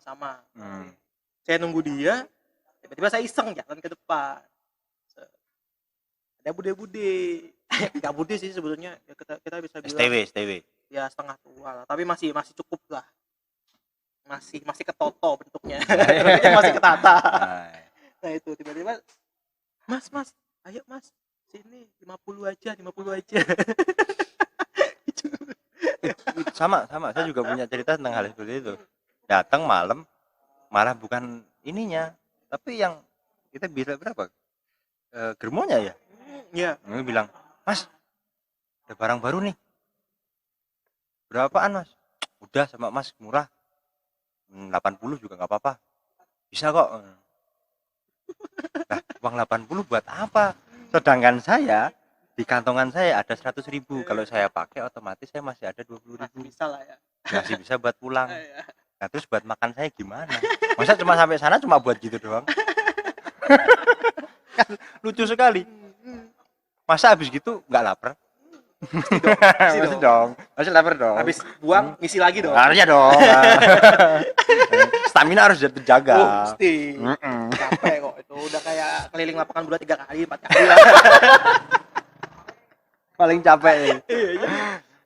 sama. Saya nunggu dia, tiba-tiba saya iseng jalan ke depan. Ada bude-bude. Nggak bude sih sebetulnya, ya kita bisa bilang STW. ya setengah tua lah, tapi masih cukup lah. Masih ketoto bentuknya. Bentuknya masih ketata. Nah itu tiba-tiba Mas, ayo Mas, sini 50 aja. Sama, saya juga punya cerita tentang hal seperti itu. Datang malam, malah bukan ininya, tapi yang kita bisa berapa? Germonya ya? Iya. Dia bilang, Mas, ada barang baru nih. Berapaan Mas? Udah sama Mas, murah. 80 juga nggak apa-apa. Bisa kok. Nah, uang 80 buat apa? Sedangkan saya di kantongan saya ada 100.000. Kalau saya pakai otomatis saya masih ada 20.000. Bisa lah ya. Masih bisa buat pulang. Nah, terus buat makan saya gimana? Masa cuma sampai sana cuma buat gitu doang? Kan lucu sekali. Masa habis gitu nggak lapar? Masih dong. Masih lapar dong. Habis buang ngisi lagi dong. Harusnya dong. Stamina harus terjaga. Mesti. Capek kok itu. Udah kayak keliling lapangan bola 3 kali, 4 kali lah. Paling capek.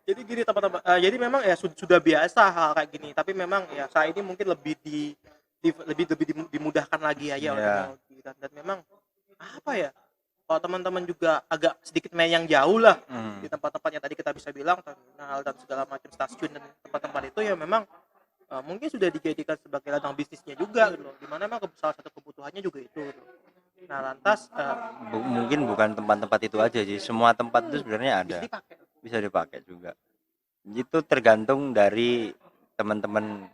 Jadi gini teman-teman. Jadi memang ya sudah biasa hal kayak gini. Tapi memang ya saat ini mungkin lebih dimudahkan lagi aja oleh teknologi. Dan memang apa ya? Kalau teman-teman juga agak sedikit main yang jauh lah di tempat-tempat yang tadi kita bisa bilang terminal dan segala macam stasiun dan tempat-tempat itu ya memang mungkin sudah dijadikan sebagai ladang bisnisnya juga gitu loh. Dimana memang salah satu kebutuhannya juga itu gitu. Nah lantas mungkin bukan tempat-tempat itu aja sih, semua tempat itu sebenarnya ada, bisa dipakai juga. Itu tergantung dari teman-teman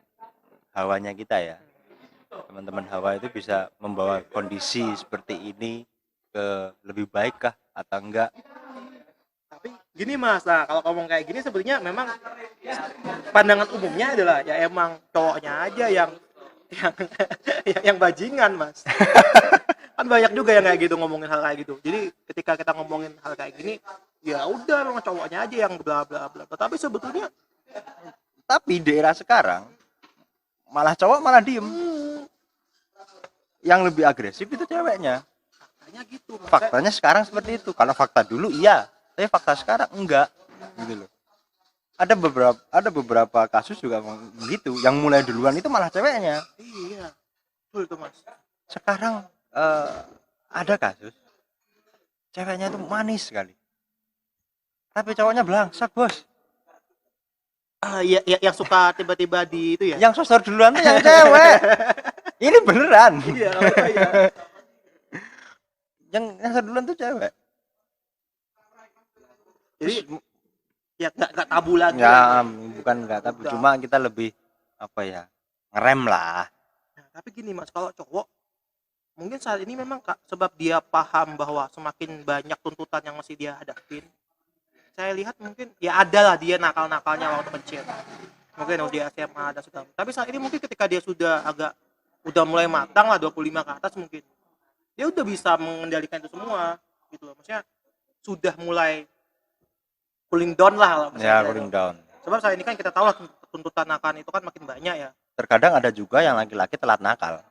hawanya kita ya. Teman-teman hawa itu bisa membawa kondisi seperti ini ke lebih baik kah atau enggak. Tapi gini Mas, nah kalau ngomong kayak gini sebenarnya memang pandangan umumnya adalah ya emang cowoknya aja yang bajingan Mas. Kan banyak juga yang kayak gitu ngomongin hal kayak gitu. Jadi ketika kita ngomongin hal kayak gini ya udah memang cowoknya aja yang bla bla bla. Tapi sebetulnya di era sekarang malah cowok malah diem. Yang lebih agresif itu ceweknya. Gitu, faktanya sekarang seperti itu. Kalau fakta dulu iya, tapi fakta sekarang enggak gitu loh. Ada beberapa kasus juga begitu, yang mulai duluan itu malah ceweknya. Iya betul tuh Mas. Sekarang ada kasus ceweknya itu manis sekali tapi cowoknya belangsak bos. Iya yang suka tiba-tiba di itu ya, yang sosor duluan tuh yang cewek. Ini beneran. Iya. Yang duluan tuh cewek. Jadi ya nggak tabu lagi. Ya bukan nggak tabu, cuma kita lebih apa ya, ngerem lah. Nah, tapi gini Mas, kalau cowok mungkin saat ini memang sebab dia paham bahwa semakin banyak tuntutan yang masih dia hadapin. Saya lihat mungkin ya ada lah dia nakal-nakalnya waktu kecil. Mungkin di SMA ada sudah. Tapi saat ini mungkin ketika dia udah mulai matang lah 25 ke atas mungkin. Dia udah bisa mengendalikan itu semua gitu loh. Maksudnya sudah mulai cooling down lah. Ya cooling down. Sebab saat ini kan kita tahu lah tuntutan nakal itu kan makin banyak ya. Terkadang ada juga yang laki-laki telat nakal.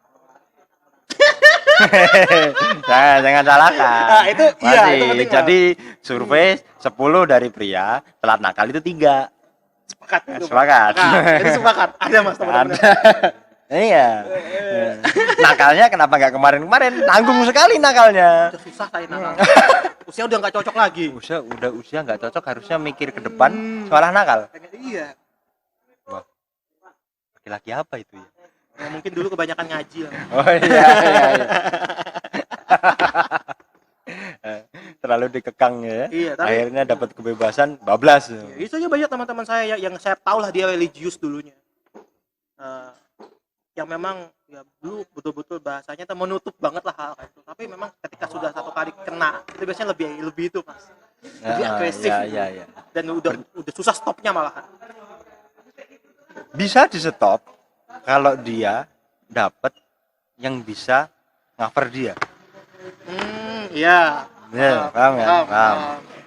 Jangan salahkan. Nah, itu iya, itu penting. Jadi survei 10 dari pria, telat nakal itu 3. Sepakat. Itu sepakat. Ada Mas teman-teman. Iya. Nakalnya kenapa nggak kemarin-kemarin? Tanggung sekali nakalnya. Udah susah saya nakal. Usia udah nggak cocok lagi. Usia nggak cocok, harusnya mikir ke depan sekolah nakal. Iya. Wah, laki-laki apa itu ya? Ya, mungkin dulu kebanyakan ngaji lah. Oh iya. Terlalu dikekang ya. Iya, tapi akhirnya dapat kebebasan bablas. Ya, itu aja banyak teman-teman saya yang saya tahu lah dia religius dulunya. Yang memang ya dulu betul-betul bahasanya tuh menutup banget lah hal kayak itu. Tapi memang ketika sudah satu kali kena itu biasanya lebih itu Mas. Lebih agresif. Iya. Dan udah susah stopnya malahan. Bisa di stop kalau dia dapat yang bisa cover dia. Iya. Ya, paham ya? Paham.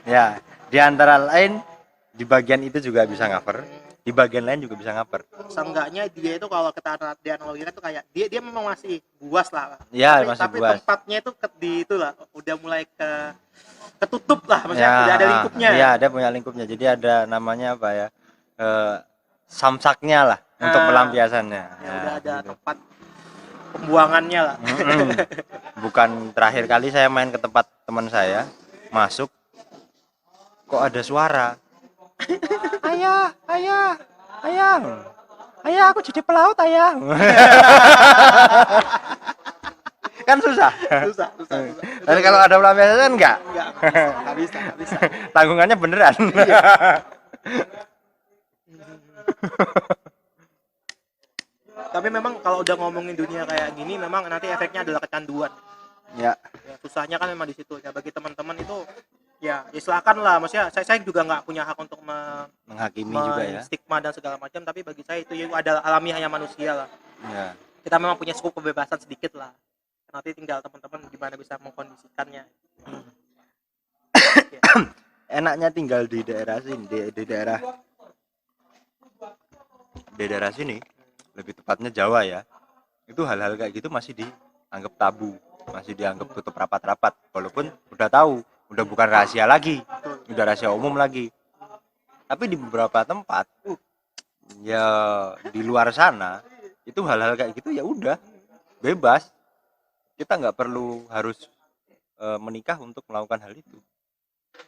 Ya, di antara lain di bagian itu juga bisa cover. Di di bagian lain juga bisa ngaper. Seenggaknya dia itu kalau kita dianalogikan tuh kayak dia memang masih buas lah. Ya, tapi, masih tapi buas. tempatnya itu di itulah udah mulai ketutup lah, maksudnya udah ada lingkupnya. Iya, ada punya lingkupnya. Jadi ada namanya apa ya? Samsaknya lah untuk pelampiasannya. Ya, udah ada tempat pembuangannya lah. Bukan terakhir kali saya main ke tempat teman saya, masuk kok ada suara. Ayah, ayah, ayah. Ayah, aku jadi pelaut, ayah. Kan susah. Susah. Dan kalau ada pelampiasan kan enggak bisa. Tanggungannya beneran. Tapi memang kalau udah ngomongin dunia kayak gini, memang nanti efeknya adalah kecanduan. Ya. Susahnya kan memang di situ. Ya bagi teman-teman itu ya silakan lah. Maksudnya saya juga nggak punya hak untuk menghakimi juga ya. Stigma dan segala macam. Tapi bagi saya itu ya adalah alamiahnya manusia lah. Ya. Kita memang punya skop kebebasan sedikit lah. Nanti tinggal teman-teman gimana bisa mengkondisikannya. Ya. Enaknya tinggal di daerah sini, di daerah sini, lebih tepatnya Jawa ya. Itu hal-hal kayak gitu masih dianggap tabu, masih dianggap tutup rapat-rapat. Walaupun udah tahu, udah bukan rahasia lagi, udah rahasia umum lagi. Tapi di beberapa tempat, ya di luar sana, itu hal-hal kayak gitu ya udah bebas. Kita nggak perlu harus menikah untuk melakukan hal itu.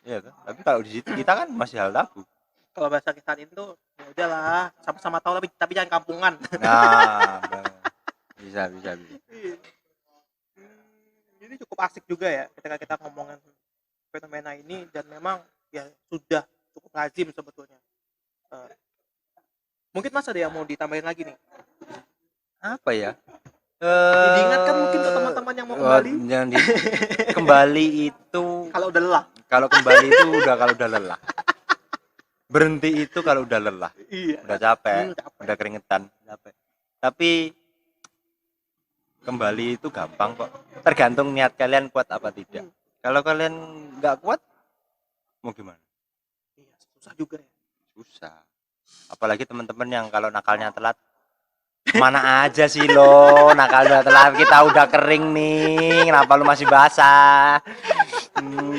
Iya kan? Tapi kalau di situ kita kan masih hal tabu. Kalau bahasa kita itu ya udahlah, sama-sama tahu tapi jangan kampungan. Nah, bisa. Ini cukup asik juga ya ketika kita ngomongin fenomena ini, dan memang ya sudah cukup lazim sebetulnya. Mungkin Mas ada yang mau ditambahin lagi nih? Apa ya? Diingatkan mungkin ke teman-teman yang mau kembali. Kembali itu Kalau udah lelah. Kalau kembali itu kalau udah lelah. Berhenti itu kalau udah lelah. Iya. Udah capek. Udah keringetan, capek. Tapi kembali itu gampang kok. Tergantung niat kalian kuat apa tidak. Kalau kalian nggak kuat, mau gimana? Iya, susah juga ya. Susah. Apalagi teman-teman yang kalau nakalnya telat, mana aja sih lo, nakal udah telat, kita udah kering nih, kenapa lu masih basah?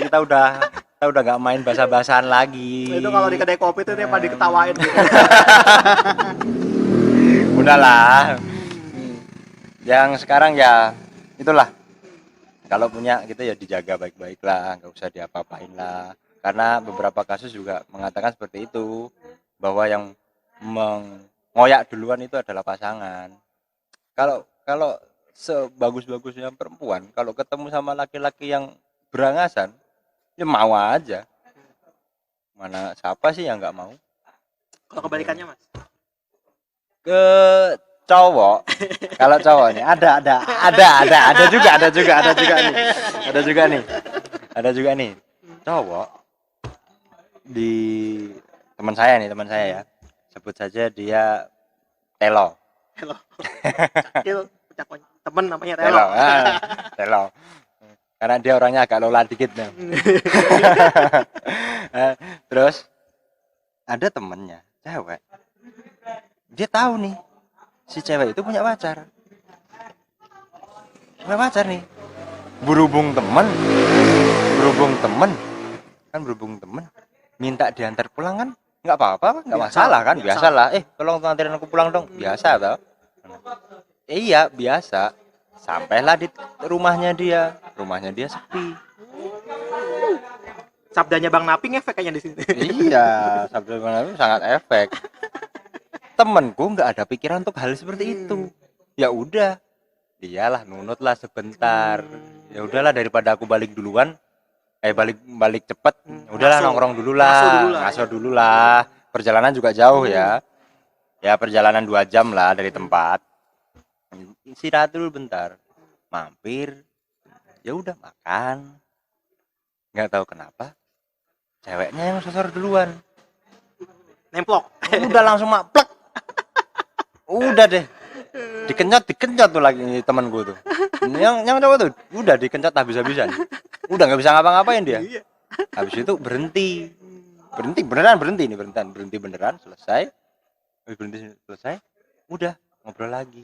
Kita udah nggak main basah-basahan lagi. Itu kalau di kedai kopi itu dia pada diketawain gitu. Udahlah. Yang sekarang ya itulah. Kalau punya gitu ya dijaga baik-baik lah, nggak usah diapa-apain lah. Karena beberapa kasus juga mengatakan seperti itu, bahwa yang mengoyak duluan itu adalah pasangan. Kalau sebagus-bagusnya perempuan, kalau ketemu sama laki-laki yang berangasan, ya mau aja. Mana siapa sih yang nggak mau? Kalau kebalikannya Mas? Ke cowok, kalau cowoknya ada juga nih cowok di teman saya ya, sebut saja dia Telo. Temen namanya Telo. Karena dia orangnya agak lola dikit nih. Terus ada temennya cewek, dia tahu nih si cewek itu punya pacar nih, berhubung temen minta diantar pulang kan nggak apa-apa, nggak masalah kan, biasalah, tolong anterin aku pulang dong, biasa tau. Iya biasa. Sampailah di rumahnya dia sepi. Sabdanya Bang Napi ngefek kayaknya di sini. Iya, sabda Bang Napi sangat efek. Temenku nggak ada pikiran untuk hal seperti itu. Ya udah, dialah nunutlah sebentar. Ya udahlah, daripada aku balik duluan, balik cepet. Udahlah nongkrong dulu lah, ngaso dulu lah. Perjalanan juga jauh ya. Ya perjalanan 2 jam lah dari tempat. Istirahat dulu bentar, mampir. Ya udah makan. Nggak tahu kenapa, ceweknya yang sosor duluan. Nemplok. Udah langsung maplek. Udah deh, dikencot tuh lagi temanku tuh. Yang cowok tuh udah dikencot habis-habisan. Udah nggak bisa ngapa-ngapain dia. Habis itu berhenti beneran, selesai. berhenti selesai, udah ngobrol lagi.